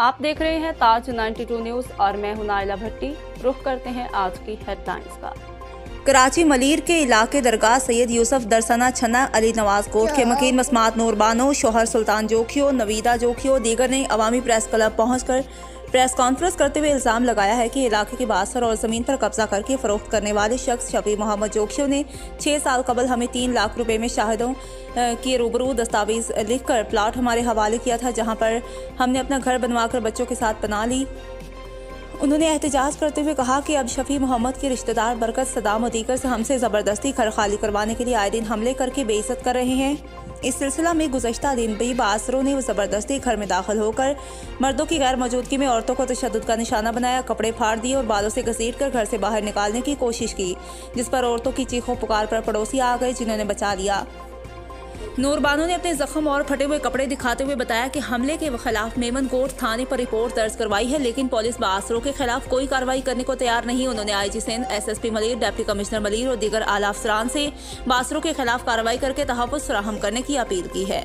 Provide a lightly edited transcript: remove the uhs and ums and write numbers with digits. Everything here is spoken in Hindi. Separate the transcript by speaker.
Speaker 1: आप देख रहे हैं ताज 92 न्यूज और मैं हूं नाइला भट्टी। रुख करते हैं आज की हेडलाइंस का।
Speaker 2: कराची मलीर के इलाके दरगाह सैयद यूसुफ दरसना छन्ना अली नवाज कोट के मकीन मस्मात नूरबानो शोहर सुल्तान जोखियो नवीदा जोखियो दीगर ने अवामी प्रेस क्लब पहुंचकर प्रेस कॉन्फ्रेंस करते हुए इल्ज़ाम लगाया है कि इलाके के बासर और ज़मीन पर कब्जा करके फ़रोख्त करने वाले शख्स शफी मोहम्मद जोखियो ने 6 साल कबल हमें 3 लाख रुपए में शाहिदों के रूबरू दस्तावेज़ लिखकर प्लाट हमारे हवाले किया था, जहां पर हमने अपना घर बनवाकर बच्चों के साथ पनाह ली। उन्होंने एहतजाज करते हुए कहा कि अब शफी मोहम्मद के रिश्तेदार बरकत सदाम और दीगर से हमसे ज़बरदस्ती घर खाली करवाने के लिए आए दिन हमले करके बेइज्जत कर रहे हैं। इस सिलसिला में गुज़श्ता दिन भी बासरों ने ज़बरदस्ती घर में दाखिल होकर मर्दों की गैर मौजूदगी में औरतों को तशद्दुद का निशाना बनाया, कपड़े फाड़ दिए और बालों से घसीट कर घर से बाहर निकालने की कोशिश की, जिस पर औरतों की चीखों पुकार पर पड़ोसी आ गए, जिन्होंने बचा लिया। नूरबानो ने अपने जख्म और फटे हुए कपड़े दिखाते हुए बताया कि हमले के खिलाफ मेमन कोट थाने पर रिपोर्ट दर्ज करवाई है, लेकिन पुलिस बासरों के खिलाफ कोई कार्रवाई करने को तैयार नहीं। उन्होंने IG Sindh, SSP Malir, deputy commissioner Malir और दीगर आला अफसरान से बासरों के खिलाफ कार्रवाई करके तहफ़्फ़ुज़ फराहम करने की अपील की है।